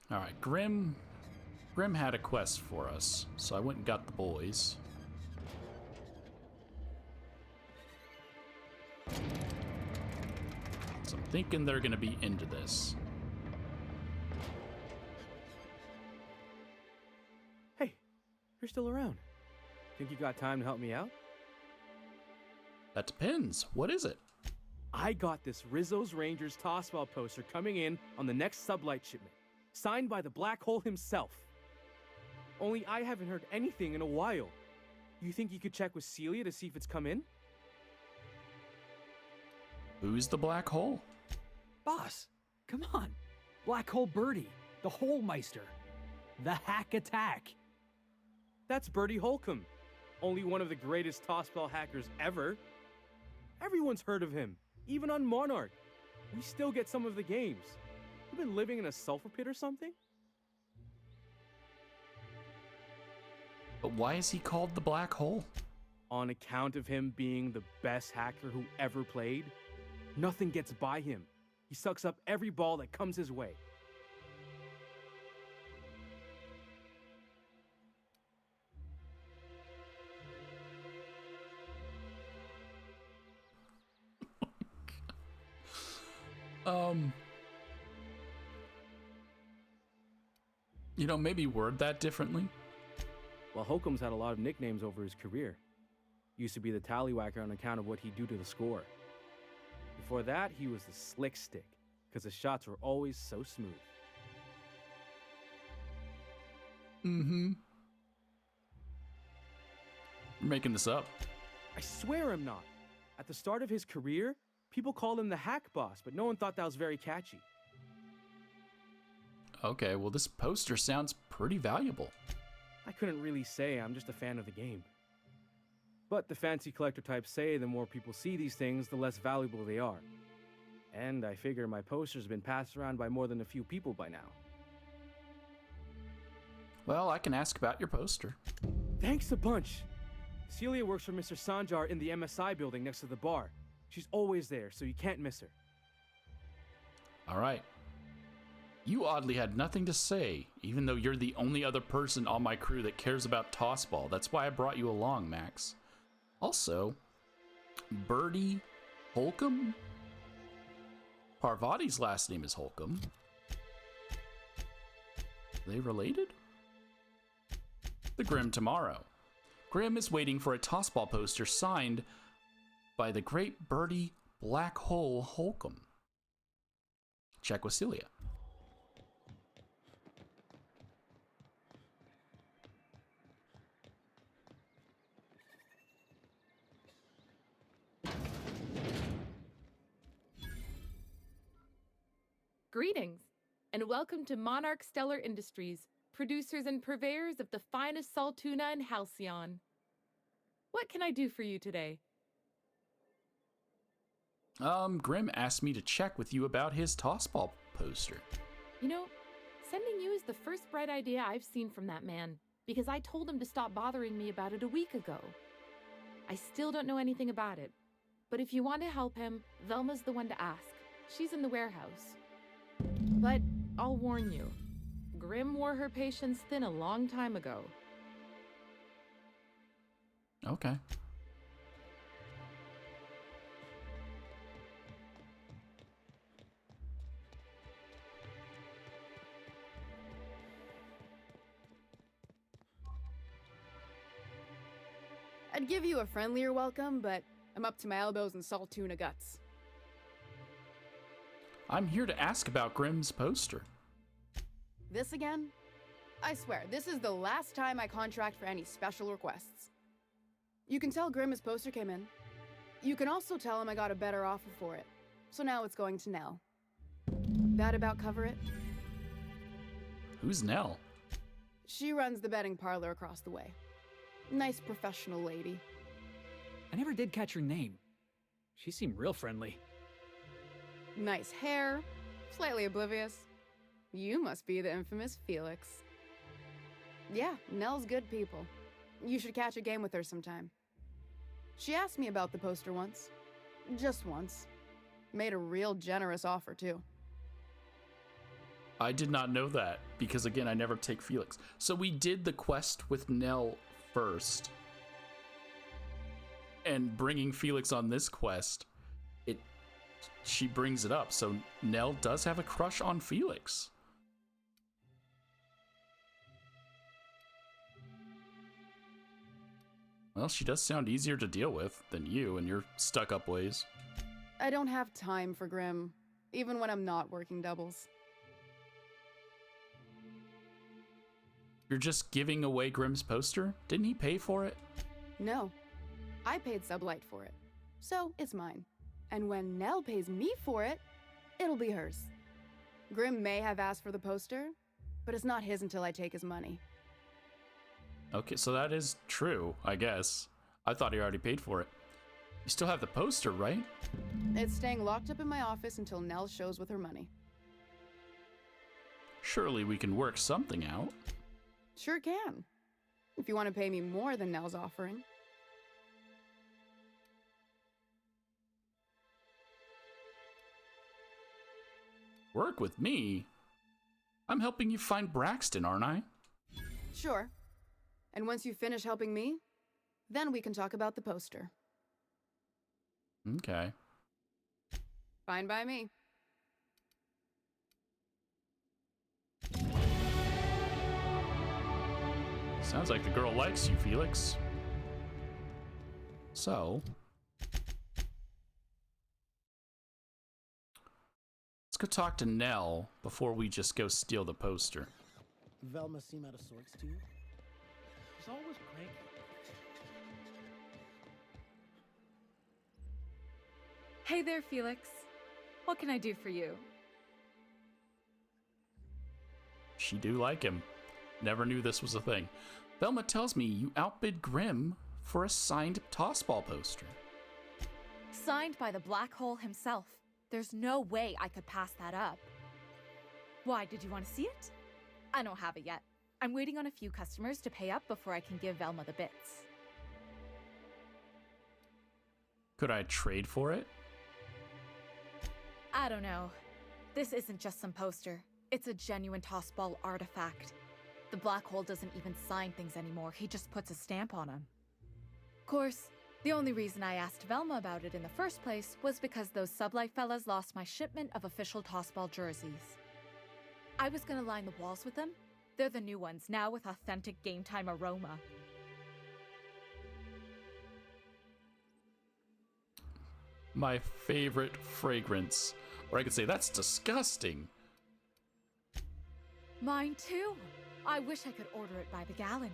All right, Grimm had a quest for us, so I went and got the boys. So I'm thinking they're gonna be into this. Hey, you're still around. Think you got time to help me out? That depends. What is it? I got this Rizzo's Rangers tossball poster coming in on the next sublight shipment, signed by the Black Hole himself. Only I haven't heard anything in a while. You think you could check with Celia to see if it's come in? Who's the Black Hole? Boss, come on. Black Hole Birdie, the Hole Meister, the Hack Attack. That's Bertie Holcomb, only one of the greatest tossball hackers ever. Everyone's heard of him, even on Monarch. We still get some of the games. You been living in a sulfur pit or something? But why is he called the Black Hole? On account of him being the best hacker who ever played. Nothing gets by him. He sucks up every ball that comes his way. Maybe word that differently. Well, Holcomb's had a lot of nicknames over his career. Used to be the tallywhacker on account of what he'd do to the score. Before that, he was the slick stick, because his shots were always so smooth. Mm-hmm. You're making this up. I swear I'm not. At the start of his career, people called him the hack boss, but no one thought that was very catchy. Okay, well this poster sounds pretty valuable. I couldn't really say, I'm just a fan of the game. But the fancy collector types say the more people see these things, the less valuable they are. And I figure my poster's been passed around by more than a few people by now. Well, I can ask about your poster. Thanks a bunch. Celia works for Mr. Sanjar in the MSI building next to the bar. She's always there, so you can't miss her. All right. You oddly had nothing to say, even though you're the only other person on my crew that cares about tossball. That's why I brought you along, Max. Also, Bertie Holcomb? Parvati's last name is Holcomb. Are they related? The Grimm tomorrow. Grimm is waiting for a tossball poster signed by the great Bertie Black Hole Holcomb. Check with Celia. Greetings, and welcome to Monarch Stellar Industries, producers and purveyors of the finest salt tuna and halcyon. What can I do for you today? Grimm asked me to check with you about his tossball poster. You know, sending you is the first bright idea I've seen from that man, because I told him to stop bothering me about it a week ago. I still don't know anything about it, but if you want to help him, Velma's the one to ask. She's in the warehouse. But I'll warn you, Grimm wore her patience thin a long time ago. Okay. I'd give you a friendlier welcome, but I'm up to my elbows in salt tuna guts. I'm here to ask about Grimm's poster. This again? I swear, this is the last time I contract for any special requests. You can tell Grimm his poster came in. You can also tell him I got a better offer for it. So now it's going to Nell. That about cover it? Who's Nell? She runs the betting parlor across the way. Nice professional lady. I never did catch her name. She seemed real friendly. Nice hair, slightly oblivious. You must be the infamous Felix. Yeah, Nell's good people. You should catch a game with her sometime. She asked me about the poster once. Just once. Made a real generous offer, too. I did not know that because, again, I never take Felix. So we did the quest with Nell first. And bringing Felix on this quest, she brings it up. So Nell does have a crush on Felix. Well, she does sound easier to deal with than you and your stuck-up ways. I don't have time for Grimm, even when I'm not working doubles. You're just giving away Grimm's poster? Didn't he pay for it? No, I paid Sublight for it, so it's mine. And when Nell pays me for it, it'll be hers. Grimm may have asked for the poster, but it's not his until I take his money. Okay, so that is true, I guess. I thought he already paid for it. You still have the poster, right? It's staying locked up in my office until Nell shows with her money. Surely we can work something out. Sure can. If you want to pay me more than Nell's offering. Work with me? I'm helping you find Braxton, aren't I? Sure. And once you finish helping me, then we can talk about the poster. Okay. Fine by me. Sounds like the girl likes you, Felix. So, let's go talk to Nell before we just go steal the poster. Velma seem out of sorts to you? She's always cranky. Hey there, Felix. What can I do for you? She do like him. Never knew this was a thing. Velma tells me you outbid Grimm for a signed tossball poster. Signed by the black hole himself. There's no way I could pass that up. Why, did you want to see it? I don't have it yet. I'm waiting on a few customers to pay up before I can give Velma the bits. Could I trade for it? I don't know. This isn't just some poster. It's a genuine tossball artifact. The black hole doesn't even sign things anymore. He just puts a stamp on them. Of course, the only reason I asked Velma about it in the first place was because those Sublight fellas lost my shipment of official tossball jerseys. I was gonna line the walls with them. They're the new ones, now with authentic game time aroma. My favorite fragrance. Or I could say, that's disgusting. Mine too. I wish I could order it by the gallon.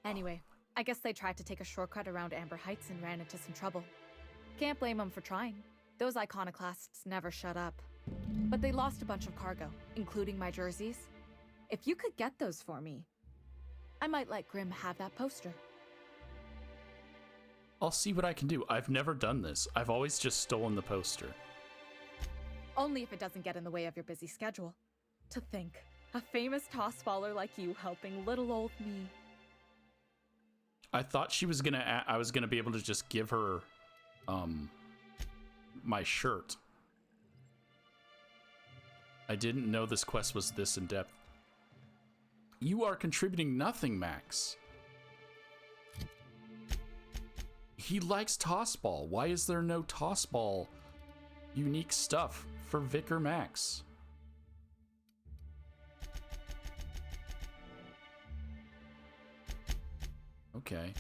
Anyway, I guess they tried to take a shortcut around Amber Heights and ran into some trouble. Can't blame them for trying. Those iconoclasts never shut up. But they lost a bunch of cargo, including my jerseys. If you could get those for me, I might let Grimm have that poster. I'll see what I can do. I've never done this. I've always just stolen the poster. Only if it doesn't get in the way of your busy schedule. To think, a famous tossballer like you helping little old me. I thought she was gonna. I was gonna be able to just give her, my shirt. I didn't know this quest was this in depth. You are contributing nothing, Max. He likes tossball. Why is there no tossball unique stuff for Vicar Max? Okay.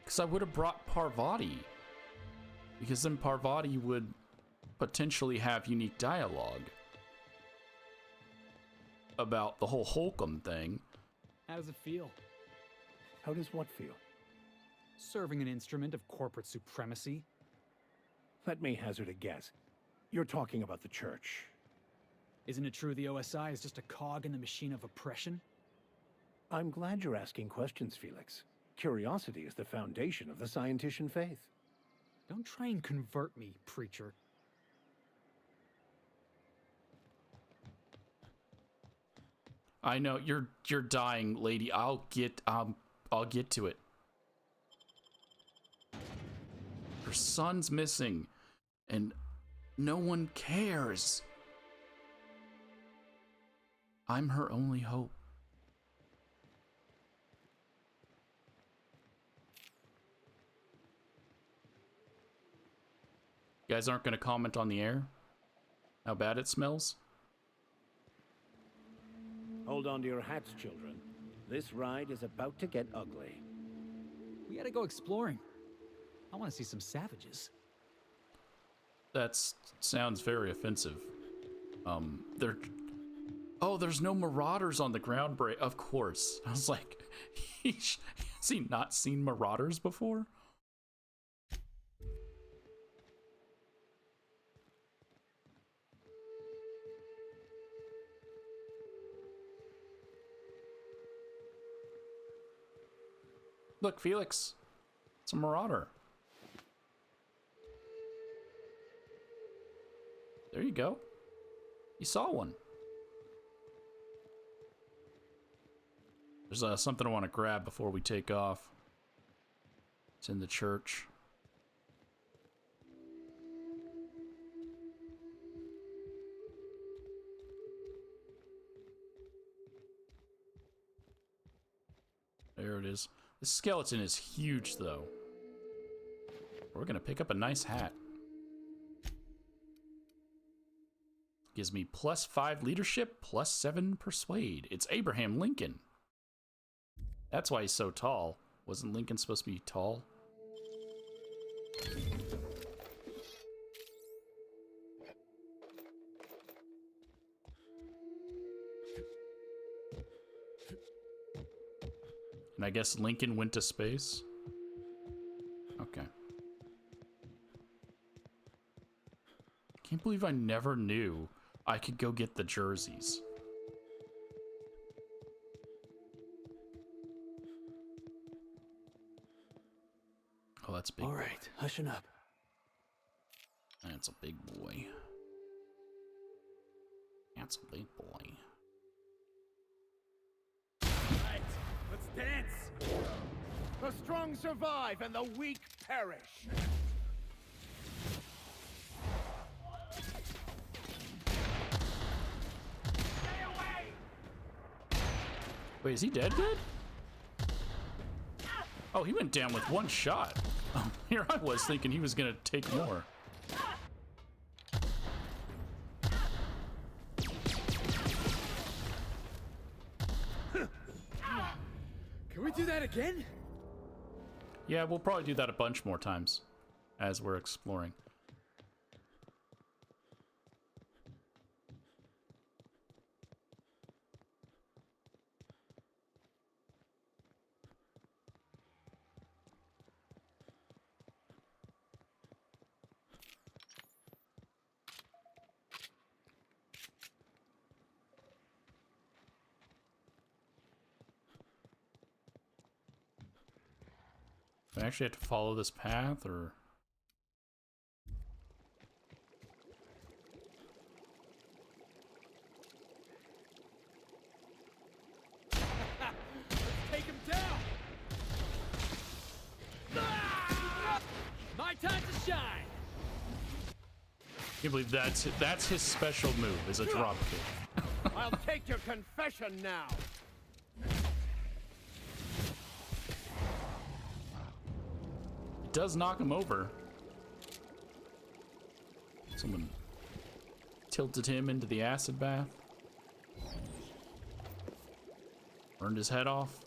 Because I would have brought Parvati. Because then Parvati would potentially have unique dialogue about the whole Holcomb thing. How does it feel? How does what feel? Serving an instrument of corporate supremacy? Let me hazard a guess. You're talking about the church. Isn't it true the OSI is just a cog in the machine of oppression? I'm glad you're asking questions, Felix. Curiosity is the foundation of the scientician faith. Don't try and convert me, preacher. I know you're dying, lady. I'll get to it. Her son's missing, and no one cares. I'm her only hope. You guys aren't going to comment on the air? How bad it smells? Hold on to your hats, children. This ride is about to get ugly. We gotta go exploring. I want to see some savages. That sounds very offensive. There's no marauders on the ground break. Of course. I was like, has he not seen marauders before? Look, Felix. It's a marauder. There you go. You saw one. There's something I want to grab before we take off. It's in the church. There it is. The skeleton is huge, though. We're gonna pick up a nice hat. Gives me +5 leadership, +7 persuade. It's Abraham Lincoln. That's why he's so tall. Wasn't Lincoln supposed to be tall? And I guess Lincoln went to space? Okay. Can't believe I never knew I could go get the jerseys. Oh, that's big. All right, hushing up. That's a big boy. That's a big boy. Right, let's dance. The strong survive and the weak perish. Stay away! Wait, is he dead? Oh, he went down with one shot. Oh, here I was thinking he was gonna take more. Can we do that again? Yeah, we'll probably do that a bunch more times as we're exploring. Do I actually have to follow this path, or? Take him down! My time to shine! Can't believe that's his special move, is a drop kick. I'll take your confession now. It does knock him over. Someone tilted him into the acid bath. Burned his head off.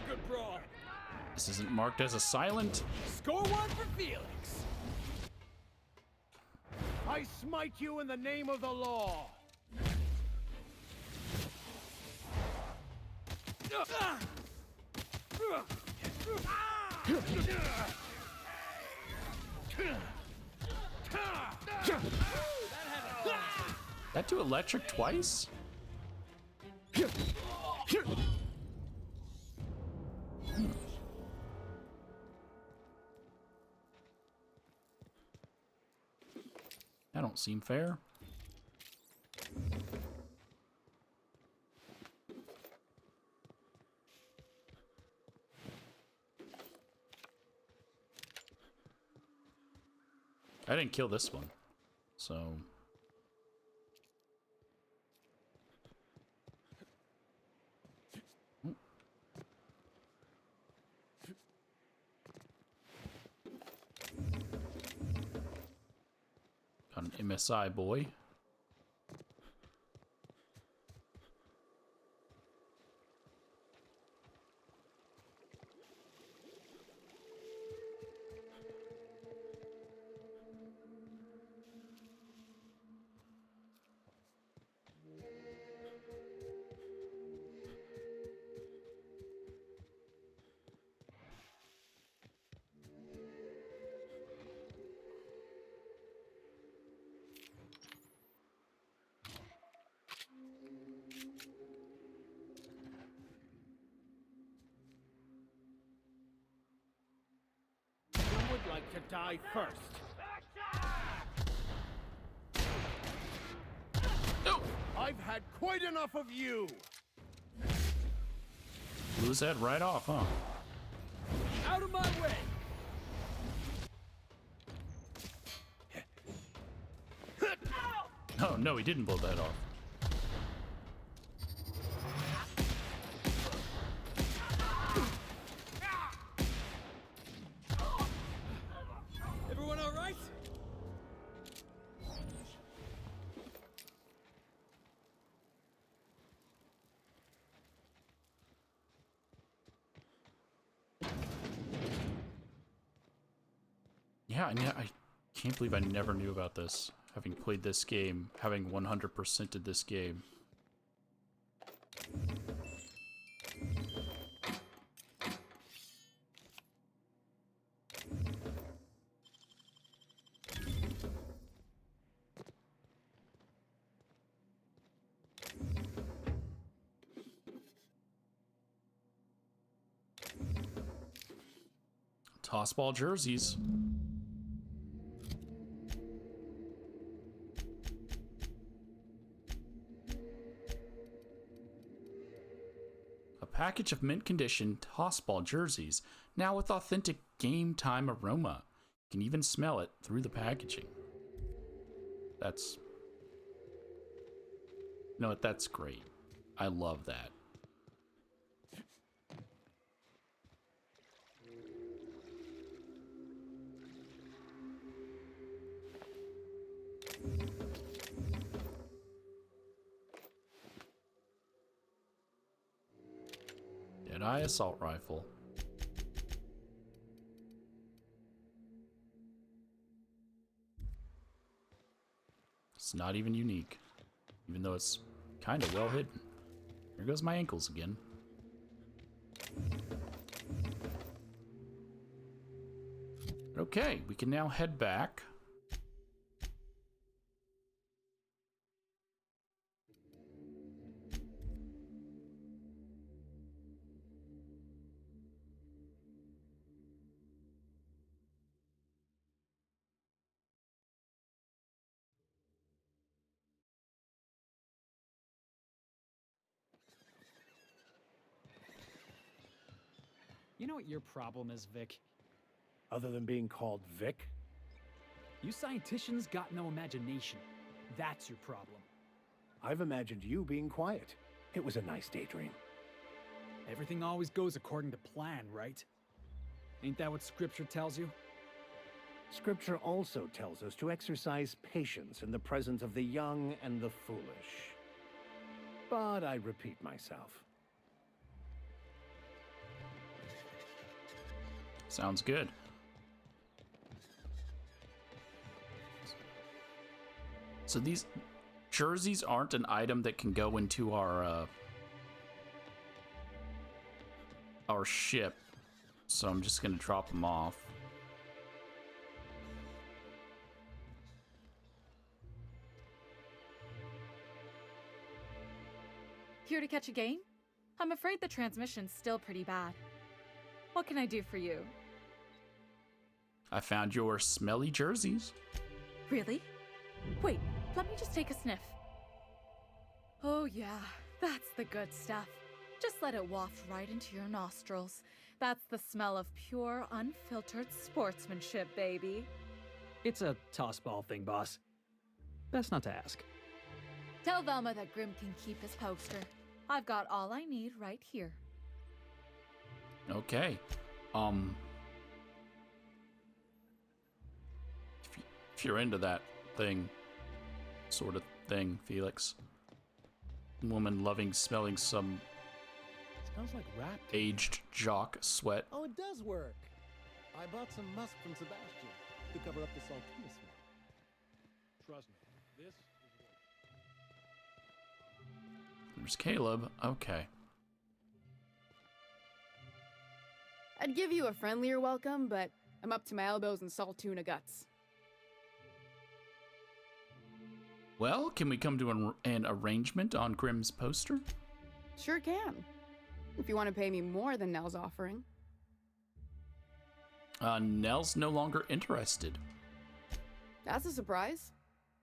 Good brawl. This isn't marked as a silent. Score one for Felix. I smite you in the name of the law. That do electric twice? That don't seem fair. I didn't kill this one, so... Got an MSI boy. Who would like to die first? No! I've had quite enough of you! Blew his head right off, huh? Out of my way! Oh, no, he didn't blow that off. Everyone all right? Yeah, I can't believe I never knew about this. Having played this game, having 100%ed this game. Tossball jerseys. A package of mint condition tossball jerseys, now with authentic game time aroma. You can even smell it through the packaging. That's... You know what? That's great. I love that. Deadeye assault rifle. It's not even unique, even though it's kind of well hidden. Here goes my ankles again. Okay, we can now head back. You know what your problem is, Vic? Other than being called Vic? You scienticians got no imagination. That's your problem. I've imagined you being quiet. It was a nice daydream. Everything always goes according to plan, right? Ain't that what scripture tells you? Scripture also tells us to exercise patience in the presence of the young and the foolish. But I repeat myself. Sounds good. So these jerseys aren't an item that can go into our ship. So I'm just gonna drop them off. Here to catch a game? I'm afraid the transmission's still pretty bad. What can I do for you? I found your smelly jerseys. Really? Wait, let me just take a sniff. Oh yeah, that's the good stuff. Just let it waft right into your nostrils. That's the smell of pure, unfiltered sportsmanship, baby. It's a tossball thing, boss. Best not to ask. Tell Velma that Grimm can keep his poster. I've got all I need right here. Okay. If you're into that sort of thing, Felix. Woman loving smelling some Smells like rap. aged jock sweat. Oh, it does work. I bought some musk from Sebastian to cover up the saltiness smell. Trust me, this is worth There's Caleb. Okay. I'd give you a friendlier welcome, but I'm up to my elbows in salt tuna guts. Well, can we come to an arrangement on Grimm's poster? Sure can. If you want to pay me more than Nell's offering. Nell's no longer interested. That's a surprise.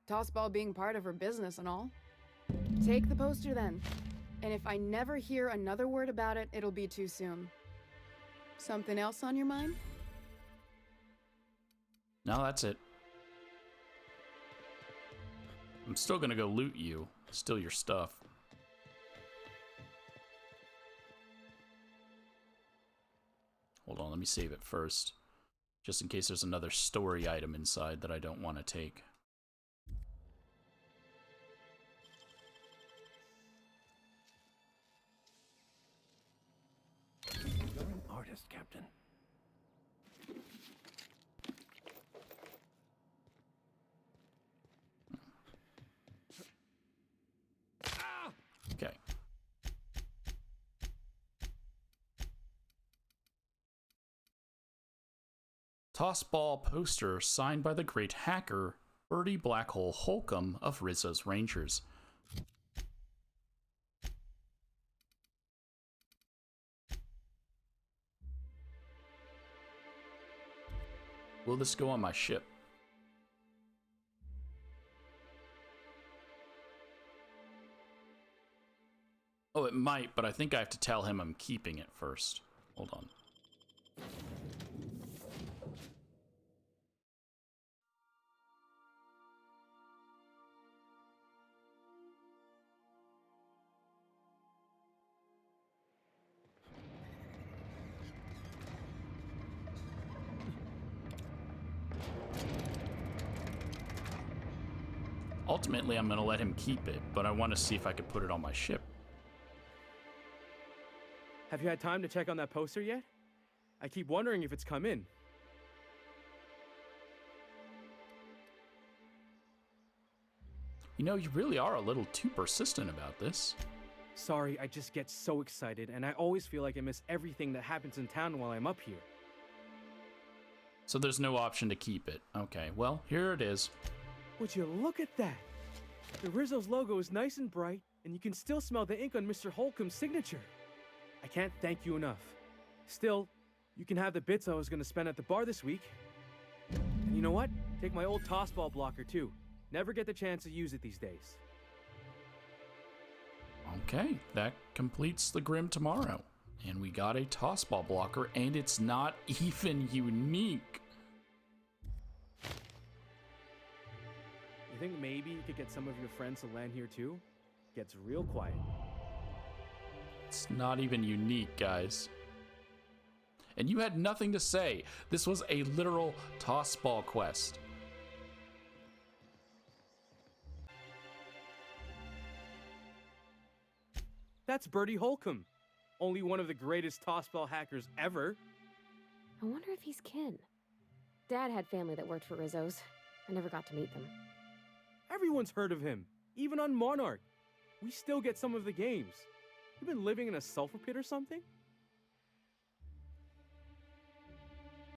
Tossball being part of her business and all. Take the poster then. And if I never hear another word about it, it'll be too soon. Something else on your mind? No, that's it. I'm still gonna go loot you, steal your stuff. Hold on, let me save it first. Just in case there's another story item inside that I don't want to take. You're an artist, Captain. Okay. Tossball poster signed by the great hacker, Bertie Blackhole Holcomb of Rizzo's Rangers. Will this go on my ship? Oh, it might, but I think I have to tell him I'm keeping it first. Hold on. Ultimately, I'm going to let him keep it, but I want to see if I could put it on my ship. Have you had time to check on that poster yet? I keep wondering if it's come in. You know, you really are a little too persistent about this. Sorry, I just get so excited, and I always feel like I miss everything that happens in town while I'm up here. So there's no option to keep it. Okay, well, here it is. Would you look at that? The Rizzo's logo is nice and bright, and you can still smell the ink on Mr. Holcomb's signature. I can't thank you enough. Still, you can have the bits I was going to spend at the bar this week. And you know what? Take my old tossball blocker too. Never get the chance to use it these days. Okay, that completes the Grimm tomorrow. And we got a tossball blocker, and it's not even unique. You think maybe you could get some of your friends to land here too? Gets real quiet. It's not even unique, guys. And you had nothing to say. This was a literal tossball quest. That's Bertie Holcomb. Only one of the greatest tossball hackers ever. I wonder if he's kin. Dad had family that worked for Rizzo's. I never got to meet them. Everyone's heard of him, even on Monarch. We still get some of the games. You been living in a sulfur pit or something?